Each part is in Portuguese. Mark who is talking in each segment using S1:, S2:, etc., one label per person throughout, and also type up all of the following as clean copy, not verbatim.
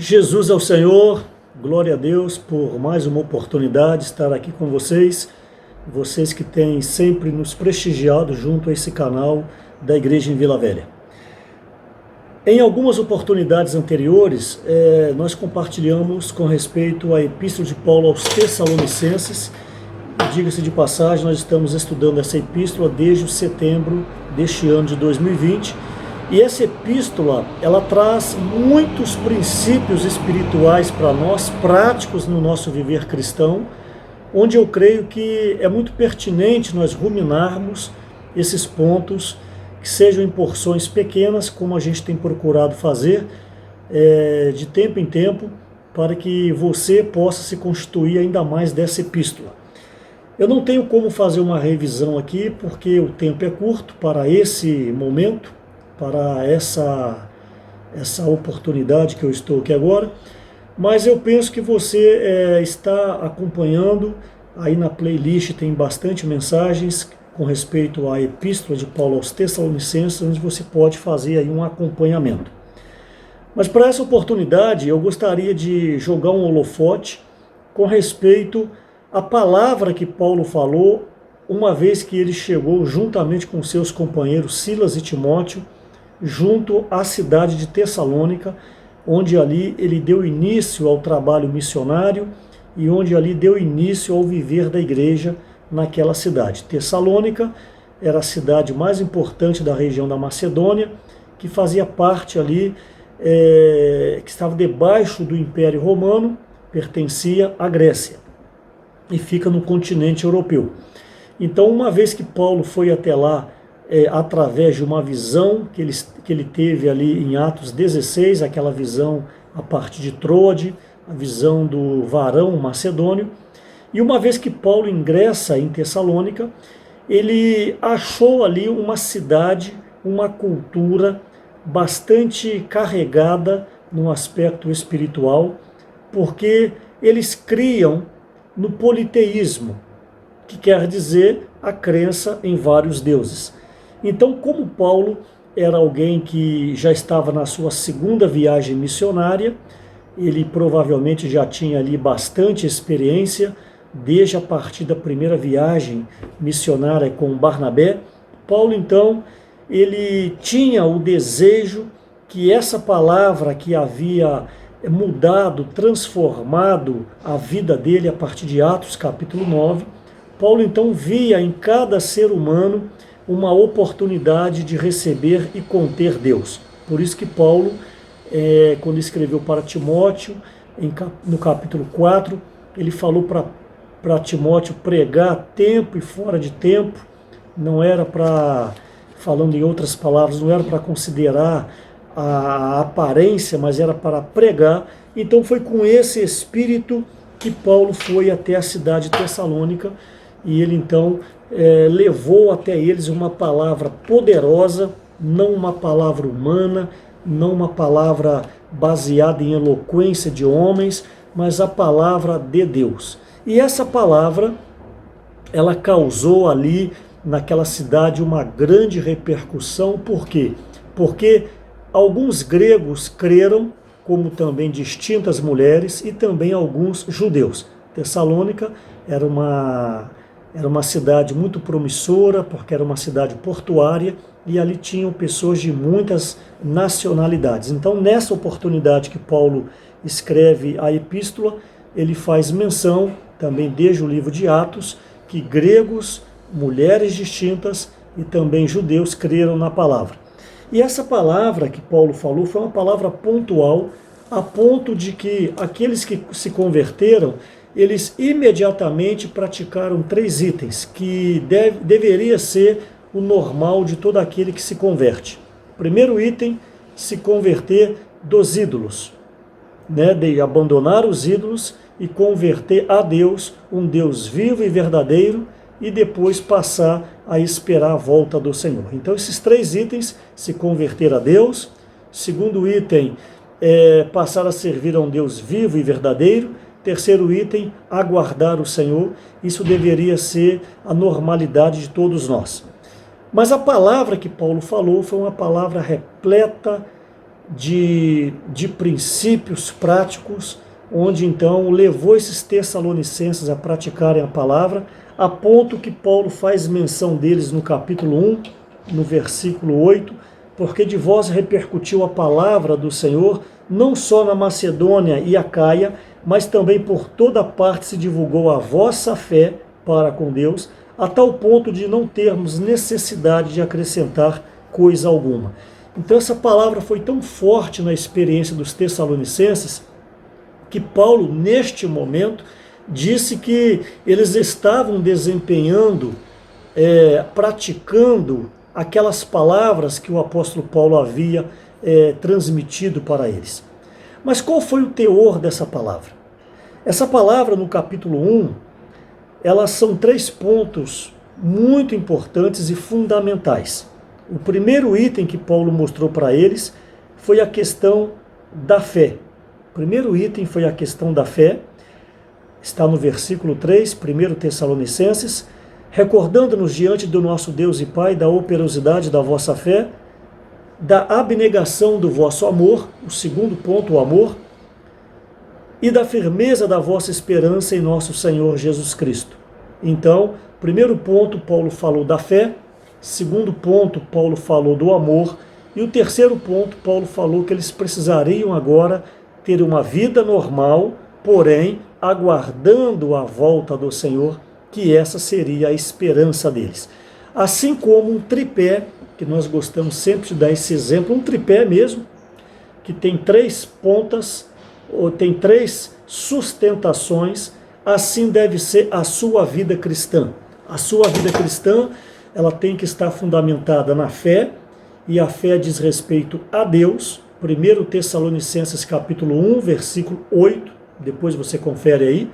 S1: Jesus é o Senhor, glória a Deus por mais uma oportunidade de estar aqui com vocês, vocês que têm sempre nos prestigiado junto a esse canal da Igreja em Vila Velha. Em algumas oportunidades anteriores, nós compartilhamos com respeito à Epístola de Paulo aos Tessalonicenses. Diga-se de passagem, nós estamos estudando essa epístola desde setembro deste ano de 2020. E essa epístola, ela traz muitos princípios espirituais para nós, práticos no nosso viver cristão, onde eu creio que é muito pertinente nós ruminarmos esses pontos, que sejam em porções pequenas, como a gente tem procurado fazer, de tempo em tempo, para que você possa se constituir ainda mais dessa epístola. Eu não tenho como fazer uma revisão aqui, porque o tempo é curto para esse momento, para essa oportunidade que eu estou aqui agora, mas eu penso que você está acompanhando, aí na playlist tem bastante mensagens com respeito à Epístola de Paulo aos Tessalonicenses, onde você pode fazer aí um acompanhamento. Mas para essa oportunidade eu gostaria de jogar um holofote com respeito à palavra que Paulo falou, uma vez que ele chegou juntamente com seus companheiros Silas e Timóteo, junto à cidade de Tessalônica, onde ali ele deu início ao trabalho missionário e onde ali deu início ao viver da igreja naquela cidade. Tessalônica era a cidade mais importante da região da Macedônia, que fazia parte ali, que estava debaixo do Império Romano, pertencia à Grécia e fica no continente europeu. Então, uma vez que Paulo foi até lá, através de uma visão que ele teve ali em Atos 16, aquela visão a partir de Troade, a visão do varão macedônio, e uma vez que Paulo ingressa em Tessalônica, ele achou ali uma cidade, uma cultura bastante carregada no aspecto espiritual, porque eles criam no politeísmo, que quer dizer a crença em vários deuses. Então, como Paulo era alguém que já estava na sua segunda viagem missionária, ele provavelmente já tinha ali bastante experiência, desde a partir da primeira viagem missionária com Barnabé. Paulo, então, ele tinha o desejo que essa palavra que havia mudado, transformado a vida dele a partir de Atos capítulo 9, Paulo então via em cada ser humano uma oportunidade de receber e conter Deus. Por isso que Paulo, quando escreveu para Timóteo, no capítulo 4, ele falou para Timóteo pregar a tempo e fora de tempo, não era para, falando em outras palavras, não era para considerar a aparência, mas era para pregar. Então foi com esse espírito que Paulo foi até a cidade de Tessalônica, e ele então levou até eles uma palavra poderosa, não uma palavra humana, não uma palavra baseada em eloquência de homens, mas a palavra de Deus. E essa palavra, ela causou ali naquela cidade uma grande repercussão. Por quê? Porque alguns gregos creram, como também distintas mulheres, e também alguns judeus. Tessalônica era uma cidade muito promissora, porque era uma cidade portuária, e ali tinham pessoas de muitas nacionalidades. Então, nessa oportunidade que Paulo escreve a epístola, ele faz menção, também desde o livro de Atos, que gregos, mulheres distintas e também judeus creram na palavra. E essa palavra que Paulo falou foi uma palavra pontual, a ponto de que aqueles que se converteram, eles imediatamente praticaram 3 itens, que deveria ser o normal de todo aquele que se converte. Primeiro item, se converter dos ídolos, de abandonar os ídolos e converter a Deus, um Deus vivo e verdadeiro, e depois passar a esperar a volta do Senhor. Então esses 3 itens, se converter a Deus. Segundo item, passar a servir a um Deus vivo e verdadeiro. Terceiro item, aguardar o Senhor. Isso deveria ser a normalidade de todos nós. Mas a palavra que Paulo falou foi uma palavra repleta de princípios práticos, onde então levou esses tessalonicenses a praticarem a palavra, a ponto que Paulo faz menção deles no capítulo 1, no versículo 8, porque de vós repercutiu a palavra do Senhor, não só na Macedônia e Acaia, mas também por toda parte se divulgou a vossa fé para com Deus, a tal ponto de não termos necessidade de acrescentar coisa alguma. Então essa palavra foi tão forte na experiência dos tessalonicenses, que Paulo, neste momento, disse que eles estavam desempenhando, praticando aquelas palavras que o apóstolo Paulo havia transmitido para eles. Mas qual foi o teor dessa palavra? Essa palavra, no capítulo 1, elas são 3 pontos muito importantes e fundamentais. O primeiro item que Paulo mostrou para eles foi a questão da fé. O primeiro item foi a questão da fé. Está no versículo 3, 1 Tessalonicenses, recordando-nos diante do nosso Deus e Pai da operosidade da vossa fé, da abnegação do vosso amor, o segundo ponto, o amor, e da firmeza da vossa esperança em nosso Senhor Jesus Cristo. Então, primeiro ponto, Paulo falou da fé, segundo ponto, Paulo falou do amor, e o terceiro ponto, Paulo falou que eles precisariam agora ter uma vida normal, porém, aguardando a volta do Senhor, que essa seria a esperança deles. Assim como um tripé, que nós gostamos sempre de dar esse exemplo, um tripé mesmo, que tem 3 pontas, ou tem 3 sustentações, assim deve ser a sua vida cristã. A sua vida cristã, ela tem que estar fundamentada na fé, e a fé diz respeito a Deus. 1 Tessalonicenses capítulo 1, versículo 8, depois você confere aí,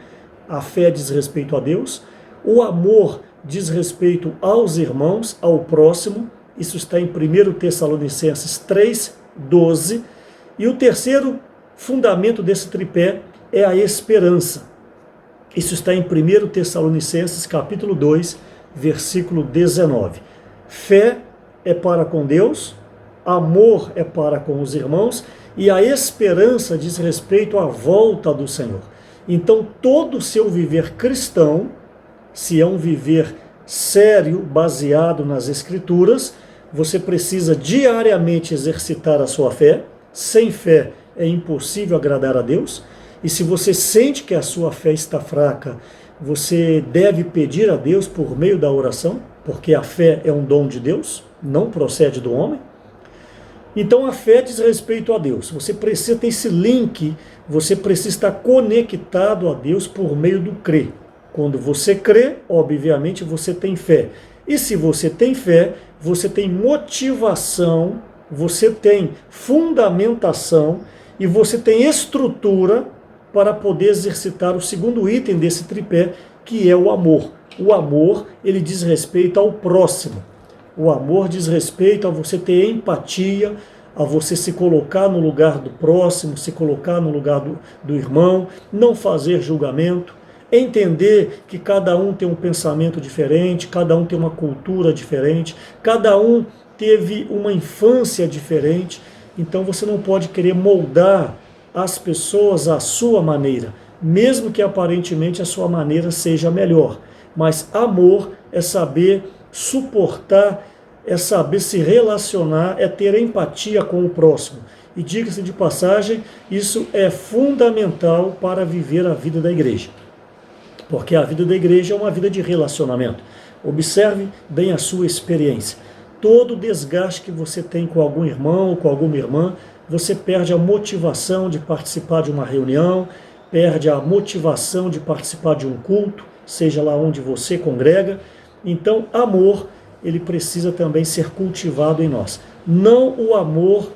S1: a fé diz respeito a Deus. O amor diz respeito aos irmãos, ao próximo, isso está em 1 Tessalonicenses 3, 12. E o terceiro fundamento desse tripé é a esperança. Isso está em 1 Tessalonicenses capítulo 2, versículo 19. Fé é para com Deus, amor é para com os irmãos, e a esperança diz respeito à volta do Senhor. Então todo o seu viver cristão, se é um viver sério, baseado nas Escrituras, você precisa diariamente exercitar a sua fé. Sem fé é impossível agradar a Deus. E se você sente que a sua fé está fraca, você deve pedir a Deus por meio da oração, porque a fé é um dom de Deus, não procede do homem. Então a fé diz respeito a Deus. Você precisa ter esse link, você precisa estar conectado a Deus por meio do crer. Quando você crê, obviamente você tem fé. E se você tem fé, você tem motivação, você tem fundamentação e você tem estrutura para poder exercitar o segundo item desse tripé, que é o amor. O amor, ele diz respeito ao próximo. O amor diz respeito a você ter empatia, a você se colocar no lugar do próximo, se colocar no lugar do irmão, não fazer julgamento, entender que cada um tem um pensamento diferente, cada um tem uma cultura diferente, cada um teve uma infância diferente, então você não pode querer moldar as pessoas à sua maneira, mesmo que aparentemente a sua maneira seja melhor. Mas amor é saber suportar, é saber se relacionar, é ter empatia com o próximo. E diga-se de passagem, isso é fundamental para viver a vida da igreja. Porque a vida da igreja é uma vida de relacionamento. Observe bem a sua experiência. Todo desgaste que você tem com algum irmão ou com alguma irmã, você perde a motivação de participar de uma reunião, perde a motivação de participar de um culto, seja lá onde você congrega. Então, amor, ele precisa também ser cultivado em nós. Não o amor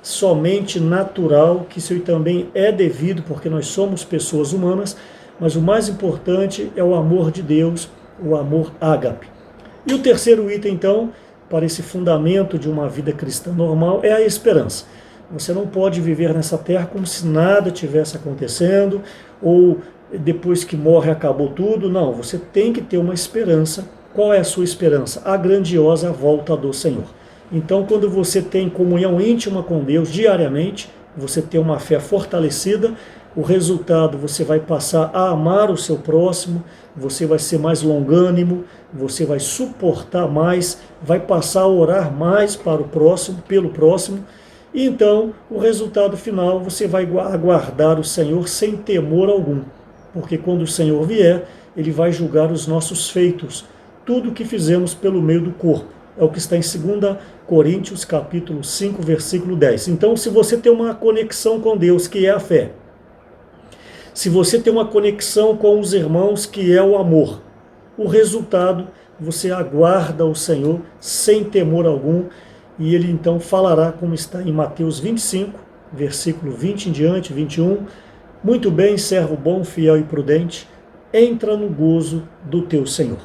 S1: somente natural, que isso também é devido, porque nós somos pessoas humanas, mas o mais importante é o amor de Deus, o amor ágape. E o terceiro item, então, para esse fundamento de uma vida cristã normal, é a esperança. Você não pode viver nessa terra como se nada tivesse acontecendo, ou depois que morre acabou tudo. Não, você tem que ter uma esperança. Qual é a sua esperança? A grandiosa volta do Senhor. Então, quando você tem comunhão íntima com Deus diariamente, você tem uma fé fortalecida, o resultado, você vai passar a amar o seu próximo, você vai ser mais longânimo, você vai suportar mais, vai passar a orar mais para o próximo, pelo próximo, e então o resultado final, você vai aguardar o Senhor sem temor algum, porque quando o Senhor vier, Ele vai julgar os nossos feitos, tudo o que fizemos pelo meio do corpo. É o que está em 2 Coríntios capítulo 5, versículo 10. Então, se você tem uma conexão com Deus, que é a fé, se você tem uma conexão com os irmãos, que é o amor, o resultado, você aguarda o Senhor sem temor algum, e Ele então falará, como está em Mateus 25, versículo 20 em diante, 21, muito bem, servo bom, fiel e prudente, entra no gozo do teu Senhor.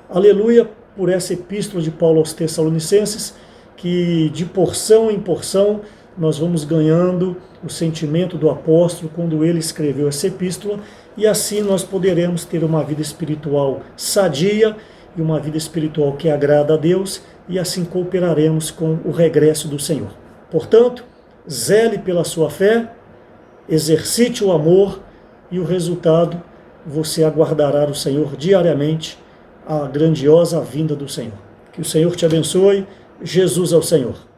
S1: Aleluia por essa epístola de Paulo aos Tessalonicenses, que de porção em porção nós vamos ganhando o sentimento do apóstolo quando ele escreveu essa epístola, e assim nós poderemos ter uma vida espiritual sadia e uma vida espiritual que agrada a Deus, e assim cooperaremos com o regresso do Senhor. Portanto, zele pela sua fé, exercite o amor, e o resultado, você aguardará o Senhor diariamente, a grandiosa vinda do Senhor. Que o Senhor te abençoe. Jesus é o Senhor.